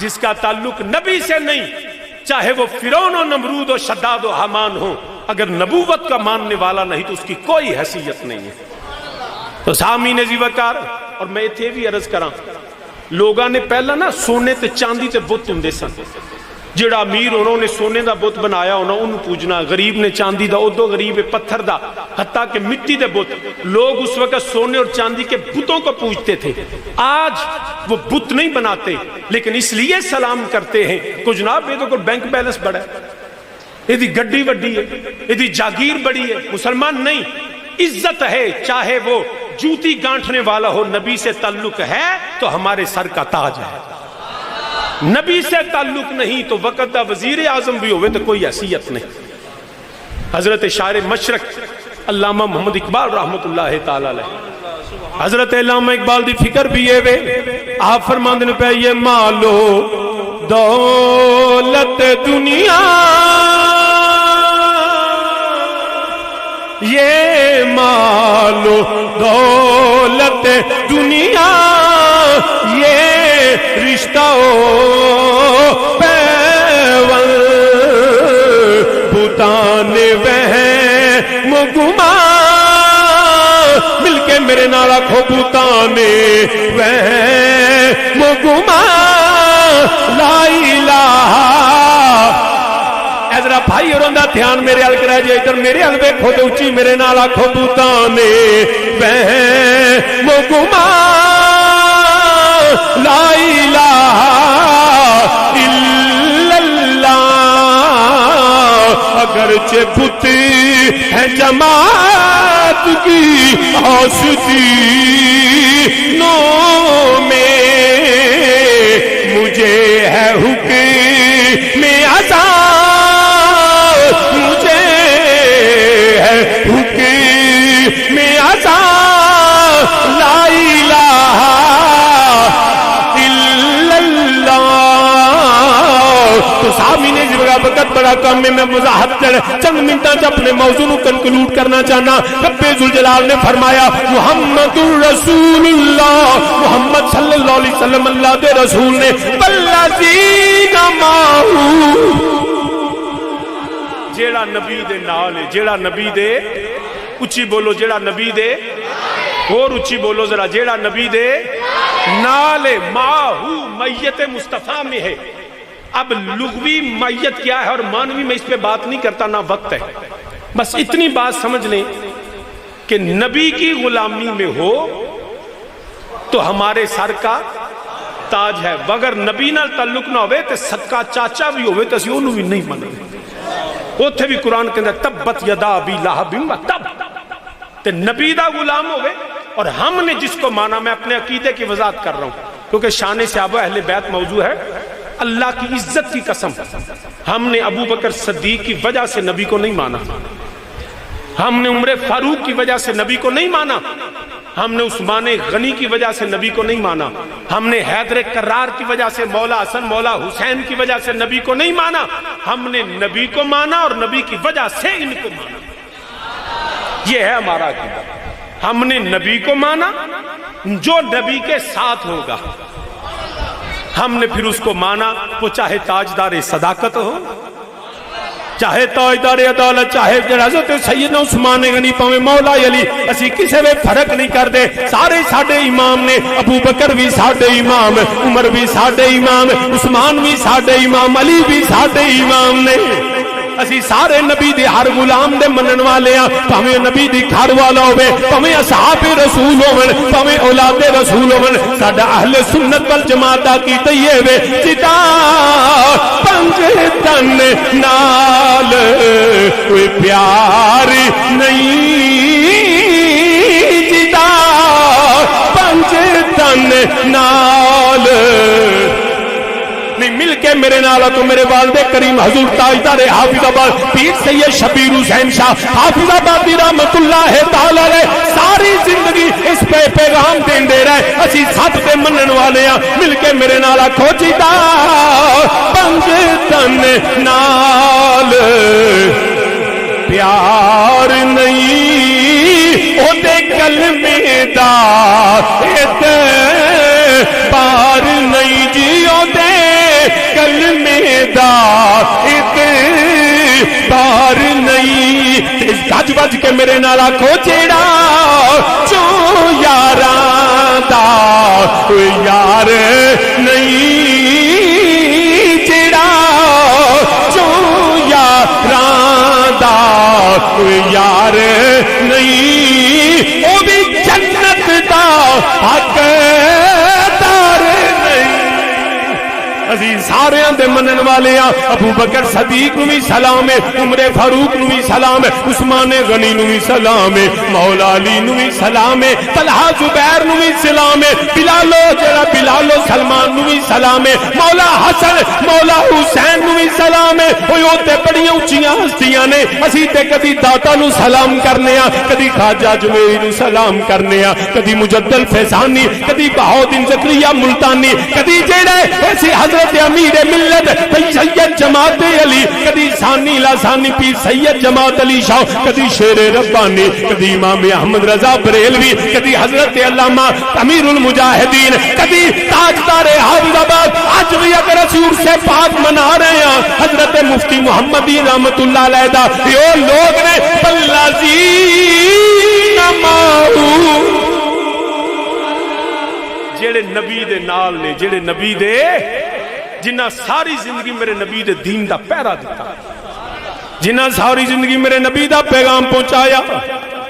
جس کا تعلق نبی سے نہیں، چاہے وہ فرعون و نمرود و شداد و حامان ہو، اگر نبوت کا ماننے والا نہیں تو اس کی کوئی حیثیت نہیں ہے۔ تو سامعین عزیز وقار، اور میں اتھے بھی عرض کراں، لوگاں نے پہلا نا سونے تے چاندی تے بت ہوندے سن، جڑا امیر انہوں نے سونے دا بت بنایا ہونا انہوں پوجنا، غریب نے چاندی دا، ادو غریب پتھر دا، حتیٰ کہ مٹی دے بت۔ لوگ اس وقت سونے اور چاندی کے بتوں کو پوجتے تھے۔ آج وہ بت نہیں بناتے لیکن اس لیے سلام کرتے ہیں کہ جناب یہ تو کوئی بینک بیلنس بڑا ہے، یہ دی گڈی وڈی ہے، یہ دی جاگیر بڑی ہے۔ مسلمان نہیں، عزت ہے، چاہے وہ جوتی گانٹھنے والا ہو، نبی سے تعلق ہے تو ہمارے سر کا تاج ہے، نبی سے تعلق نہیں تو وقت دا وزیر اعظم بھی ہوئے تو کوئی حیثیت نہیں۔ حضرت شاعر مشرق علامہ محمد اقبال رحمت اللہ تعالی علیہ، حضرت علامہ اقبال دی فکر بھی یہ وے، آپ فرماندے نے پہ یہ مالو دولت دنیا، یہ مالو دولت دنیا، یہ رشتہ پیون بتان وہم گما، مل کے میرے نال آکھو بتان وہم گما، لا الہ۔ ذرا بھائی اور اندہ دھیان میرے حل کرا جائے، ادھر میرے حل بے کھو دے اچھی میرے نال آکھو بتان وہم گما، لا الہ الا اللہ۔ اگرچہ بت ہے جماعت کی آستینوں میں، مجھے ہے حکم عطا، مجھے ہے حکم عطا، لا الہ الا اللہ۔ تو سامنے نے جگہ وقت بڑا کم میں وضاحت چند منٹاں اپنے موضوع کو کنکلوڈ کرنا چاہنا۔ رب ذوالجلال نے فرمایا محمد الرسول اللہ، محمد صلی اللہ علیہ وسلم اللہ دے رسول نے، والذین معہ، جیڑا نبی دے نال ہے، جیڑا نبی دے، اچھی بولو، جیڑا نبی دے، اور اچھی بولو ذرا، جیڑا نبی دے نال ہے، ماہو میت مصطفیٰ میں ہے۔ اب لغوی میت کیا ہے اور مانوی میں اس پہ بات نہیں کرتا، نہ وقت ہے، بس اتنی بات سمجھ لیں کہ نبی کی غلامی میں ہو تو ہمارے سر کا تاج ہے، اگر نبی نال تعلق نہ ہوئے تو صدقہ چاچا بھی ہوئے تو اسی انہوں بھی نہیں مانے۔ اوتھے بھی قرآن کے اندر تبت یدا ابی لہب وتب، تے نبی دا غلام ہوئے۔ اور ہم نے جس کو مانا، میں اپنے عقیدے کی وضاحت کر رہا ہوں کیونکہ شان صحابہ اہل بیت موضوع ہے، اللہ کی عزت کی قسم، ہم نے ابو بکر صدیق کی وجہ سے نبی کو نہیں مانا، ہم نے عمر فاروق کی وجہ سے نبی کو نہیں مانا، ہم نے عثمان غنی کی وجہ سے نبی کو نہیں مانا، ہم نے حیدر کرار کی وجہ سے، مولا حسن مولا حسین کی وجہ سے نبی کو نہیں مانا، ہم نے نبی کو مانا اور نبی کی وجہ سے ان کو مانا۔ یہ ہے ہمارا عقیدہ، ہم نے نبی کو مانا جو نبی کے ساتھ ہوگا، ہم نے پھر اس کو مانا، وہ چاہے تاجدار صداقت ہو، چاہے تاجدار عدالت، چاہے حضرت سیدنا عثمان غنی، پاویں مولا علی، اسی کسے میں فرق نہیں کر دے، سارے ساڈے امام نے، ابو بکر بھی ساڈے امام، عمر بھی ساڈے امام، عثمان بھی ساڈے امام، علی بھی ساڈے امام نے۔ اسی سارے نبی دے ہر غلام دے منن والے ہاں، پاویں نبی دی گھر والا ہوے، پاویں اصحاب رسول ہون، پاویں اولاد رسول ہون، ساڈا اہل سنت والجماعت دا کیتا ہی ہے جدا پنج تن نال کوئی پیار نہیں، جدا پنج تن نال نہیں، مل کے میرے نال تو میرے والد کریم حضور تاجدار حافظ آباد پیر سید شبیر حسین شاہ حافظ آبادی رحمت اللہ تعالی علیہ ساری زندگی اس پہ پیغام دین دے رہے، اسی سب تے منن والے ہاں، مل کے میرے نال آکھو جدا پنج تن نال پیار نہیں، او دے کلمے دا اعتبار نہیں، جی او دے وج وج کے میرے نال آکھو جیڑا چو یاراں دا کوئی یار نہیں، جیڑا چو یاراں دا کوئی یار نہیں، او بھی جنت دا حقدار نہیں۔ عزیز سارے دے منن والے ہاں، ابو بکر صدیق نو بھی سلام ہے، عمر فاروق نو بھی سلام ہے، عثمان غنی نو بھی سلام ہے، مولا علی نو بھی سلام ہے، طلحہ زبیر نو بھی سلام ہے، بلال و سلمان نو بھی سلام ہے، مولا حسن مولا حسین نو بھی سلام ہے۔ اوے او تے بڑیاں اونچیاں ہستیاں نے، اسی تے کدی داتا نو سلام کرنے ہاں، کدی خواجہ اجمیری نو سلام کرنے ہاں، کدی مجدل فیضانی، کدی بہاؤدین زکریا ملتانی، کدی جیڑے ایسی حضرت امیر ملت سید جماعت علی، کدی ثانی لاسانی پیر سید جماعت علی شاہ، کدی شیر ربانی، کدی امام احمد رضا بریلوی، کدی حضرت علامہ امیر المجاہدین، کدی تاجدار حافظ آباد۔ آج بھی اگر اسی عرص پاک منا رہے ہیں حضرت مفتی محمدی رحمت اللہ علیہ دا، یہ لوگ نے والذین معہ، جڑے نبی دے نال نے، جڑے نبی دے جنہ ساری زندگی میرے نبی دے دین دا پہرا دیتا، جنہ ساری زندگی میرے نبی دا پیغام پہنچایا،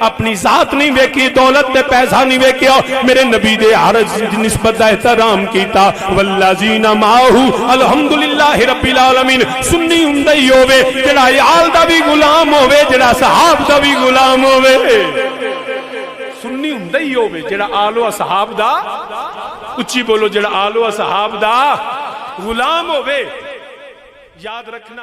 اپنی ذات نہیں ویکھی، دولت تے پیسہ نہیں ویکھیا، میرے نبی دے ہر نسبت دا احترام کیتا۔ والذین معہ الحمدللہ رب العالمین۔ سنی ہوندا ہی ہوے جڑا آل دا بھی غلام ہوے، جڑا صحاب دا بھی غلام ہوے، سنی ہوندا ہی ہوے جڑا آل و اصحاب دا، اچھی بولو، جڑا آل و اصحاب دا غلام ہوے۔ یاد رکھنا